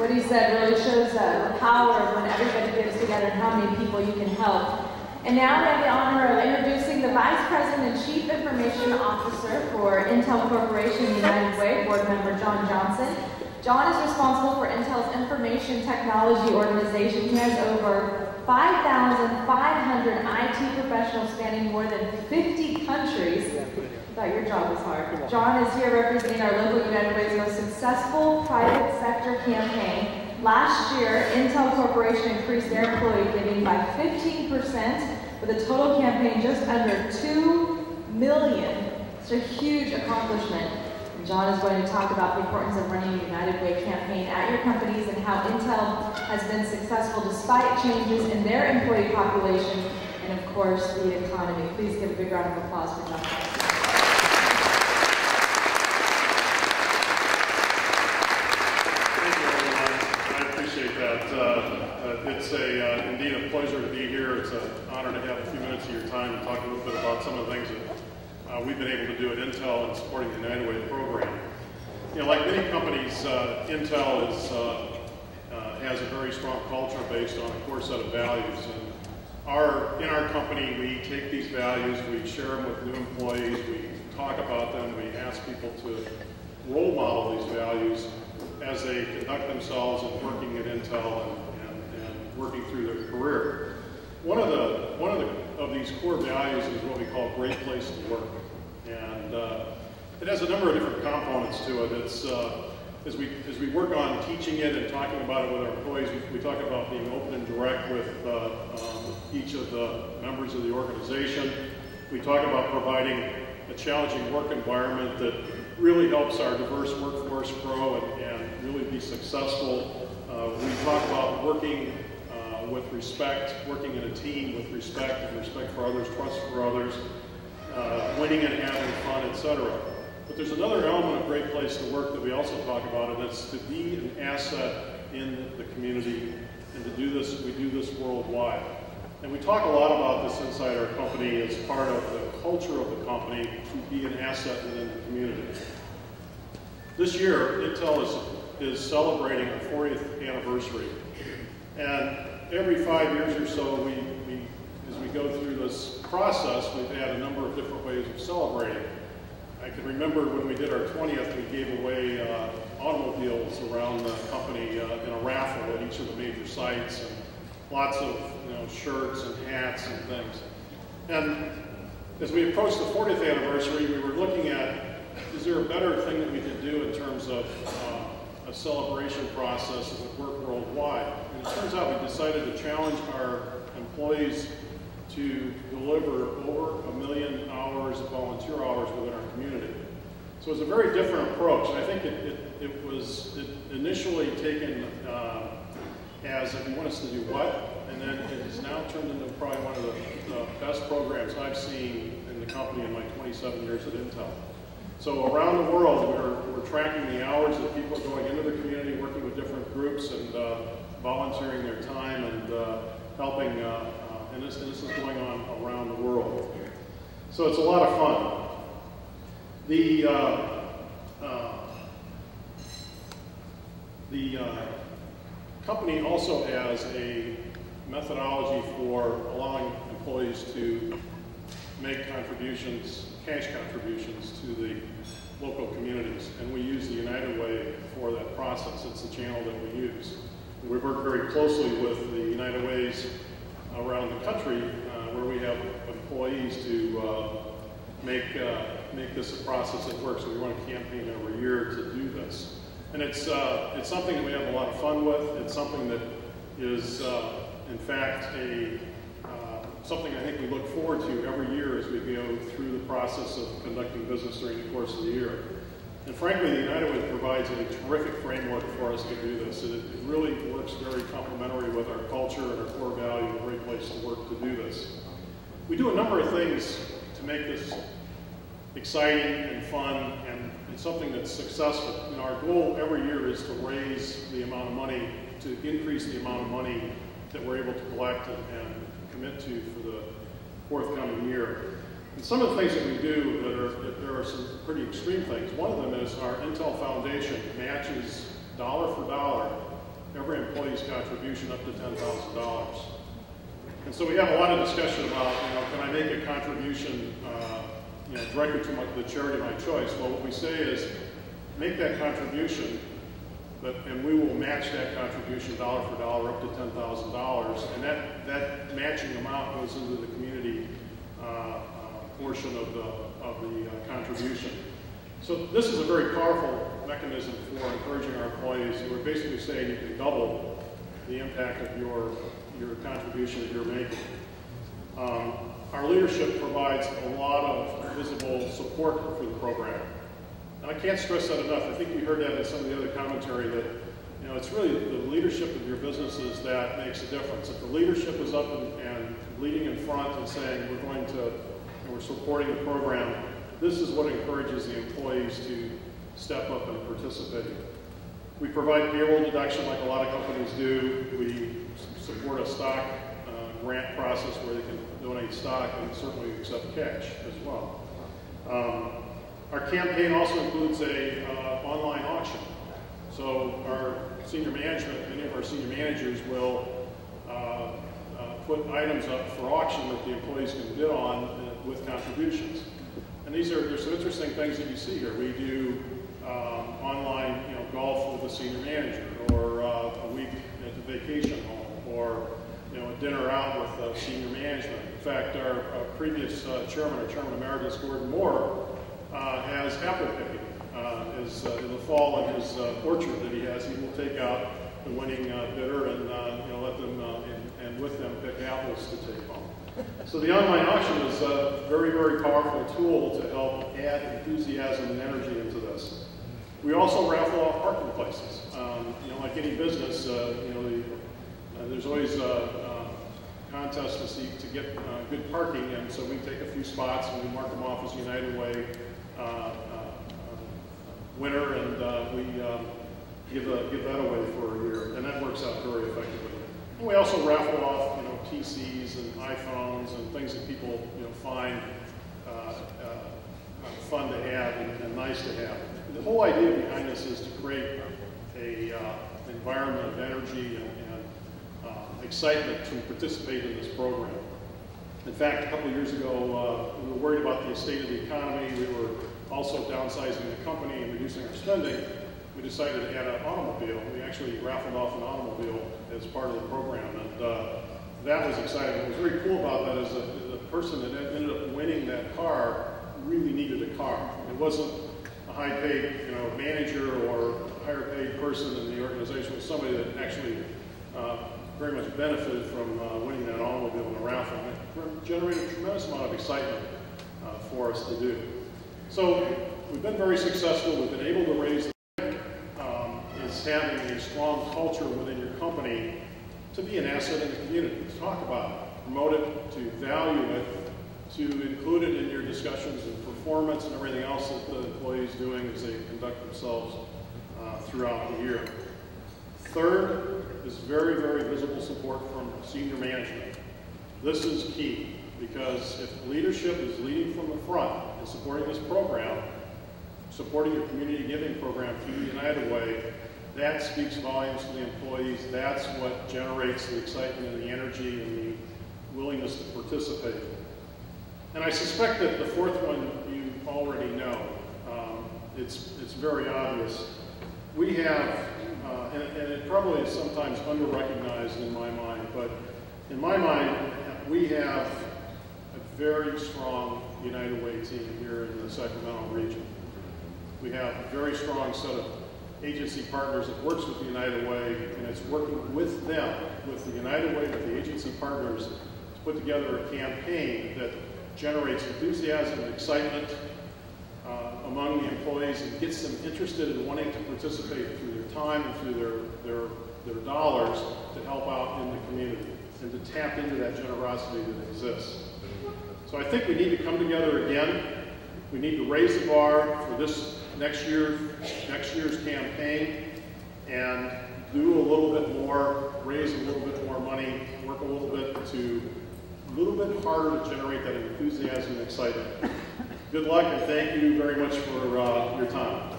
what he said really shows the power of when everybody gives together and how many people you can help. And now we have the honor of introducing the Vice President and Chief Information Officer for Intel Corporation United Way, Board Member John Johnson. John is responsible for Intel's information technology organization. He has over 5,500 IT professionals spanning more than 50 countries. I thought your job was hard. John is here representing our local United Way's most successful private sector campaign. Last year, Intel Corporation increased their employee giving by 15%, with a total campaign just under $2 million. It's a huge accomplishment. And John is going to talk about the importance of running a United Way campaign at your companies and how Intel has been successful despite changes in their employee population and, of course, the economy. Please give a big round of applause for John. It's indeed a pleasure to be here. It's an honor to have a few minutes of your time and talk a little bit about some of the things that we've been able to do at Intel in supporting the United Way program. You know, like many companies, Intel has a very strong culture based on a core set of values. And in our company, we take these values, we share them with new employees, we talk about them, we ask people to role model these values as they conduct themselves in working at Intel and working through their career. One of these core values is what we call great place to work, and it has a number of different components to it. It's as we work on teaching it and talking about it with our employees, we talk about being open and direct with each of the members of the organization. We talk about providing a challenging work environment that really helps our diverse workforce grow and really be successful. We talk about working with respect, working in a team with respect and respect for others, trust for others, winning and having fun, etc. But there's another element of great place to work that we also talk about, and that's to be an asset in the community and to do this, we do this worldwide. And we talk a lot about this inside our company as part of the culture of the company to be an asset within the community. This year, Intel is celebrating our 40th anniversary. And every 5 years or so, as we go through this process, we've had a number of different ways of celebrating. I can remember when we did our 20th, we gave away automobiles around the company in a raffle at each of the major sites, and lots of shirts and hats and things. And as we approached the 40th anniversary, we were looking at, is there a better thing that we could do in terms of a celebration process as it worked worldwide? And it turns out we decided to challenge our employees to deliver over 1 million hours of volunteer hours within our community. So it's a very different approach. And I think it was initially taken as if you want us to do what, and then it has now turned into probably one of the best programs I've seen in the company in my 27 years at Intel. So around the world, we're tracking the hours that people are going into the community, working with different groups and volunteering their time and helping, and this is going on around the world. So it's a lot of fun. The company also has a methodology for allowing employees to make contributions, cash contributions to the local communities, and we use the United Way for that process. It's the channel that we use. We work very closely with the United Ways around the country where we have employees to make this a process that works. So we run a campaign every year to do this. And it's something that we have a lot of fun with. It's something that is, in fact, something I think we look forward to every year as we go through the process of conducting business during the course of the year. And frankly, the United Way provides a terrific framework for us to do this. It really works very complementary with our culture and our core value, a great place to work to do this. We do a number of things to make this exciting and fun and something that's successful. Our goal every year is to raise the amount of money, to increase the amount of money that we're able to collect and commit to for the forthcoming year. And some of the things that we do, there are some pretty extreme things. One of them is our Intel Foundation matches dollar for dollar contribution up to $10,000. And so we have a lot of discussion about, can I make a contribution directly to the charity of my choice? Well, what we say is, make that contribution, and we will match that contribution dollar for dollar up to $10,000, and that matching amount goes into the community portion of the contribution. So this is a very powerful mechanism for encouraging our employees. We're basically saying you can double the impact of your contribution that you're making. Our leadership provides a lot of visible support for the program. And I can't stress that enough. I think you heard that in some of the other commentary that, it's really the leadership of your businesses that makes a difference. If the leadership is up and leading in front and saying we're supporting the program, this is what encourages the employees to step up and participate. We provide payroll deduction like a lot of companies do. We support a stock grant process where they can donate stock, and certainly accept cash as well. Our campaign also includes a online auction. So our senior management, many of our senior managers will put items up for auction that the employees can bid on with contributions. And there's some interesting things that you see here. We do online golf with a senior manager, or a week at the vacation home, or a dinner out with senior management. In fact, our previous chairman, or Chairman Emeritus Gordon Moore, has apple picking. In the fall in his orchard that he has, he will take out the winning bidder and let them and with them pick apples to take home. So the online auction is a very, very powerful tool to help add enthusiasm and energy into this. We also raffle off parking places. Like any business, there's always contests to get good parking, and so we take a few spots and we mark them off as United Way winner, and we give that away for a year, and that works out very effectively. And we also raffle off, PCs and iPhones and things that people find fun to have and nice to have. The whole idea behind this is to create a environment of energy and excitement to participate in this program. In fact, a couple of years ago, we were worried about the state of the economy. We were also downsizing the company and reducing our spending. We decided to add an automobile. We actually raffled off an automobile as part of the program, and that was exciting. What was very cool about that is that the person that ended up winning that car really needed a car. It wasn't a high-paid, manager or a higher-paid person in the organization. It was somebody that actually very much benefited from winning that automobile in a raffle. And it generated a tremendous amount of excitement for us to do. So we've been very successful. We've been able to raise the is having a strong culture within your company to be an asset in the community, to talk about it, promote it, to value it, to include it in your discussions and performance and everything else that the employee is doing as they conduct themselves throughout the year. Third is very, very visible support from senior management. This is key, because if leadership is leading from the front and supporting this program, supporting your community giving program through the United Way, that speaks volumes to the employees. That's what generates the excitement and the energy and the willingness to participate. And I suspect that the fourth one you already know. It's very obvious. We have, and it probably is sometimes under-recognized in my mind, but in my mind, we have a very strong United Way team here in the Sacramento region. We have a very strong set of agency partners that works with the United Way, and it's working with them, with the United Way, with the agency partners, to put together a campaign that generates enthusiasm and excitement among the employees and gets them interested in wanting to participate through their time and through their dollars to help out in the community and to tap into that generosity that exists. So I think we need to come together again. We need to raise the bar for this next year's campaign and do a little bit more, raise a little bit more money, work a little bit harder to generate that enthusiasm and excitement. Good luck, and thank you very much for your time.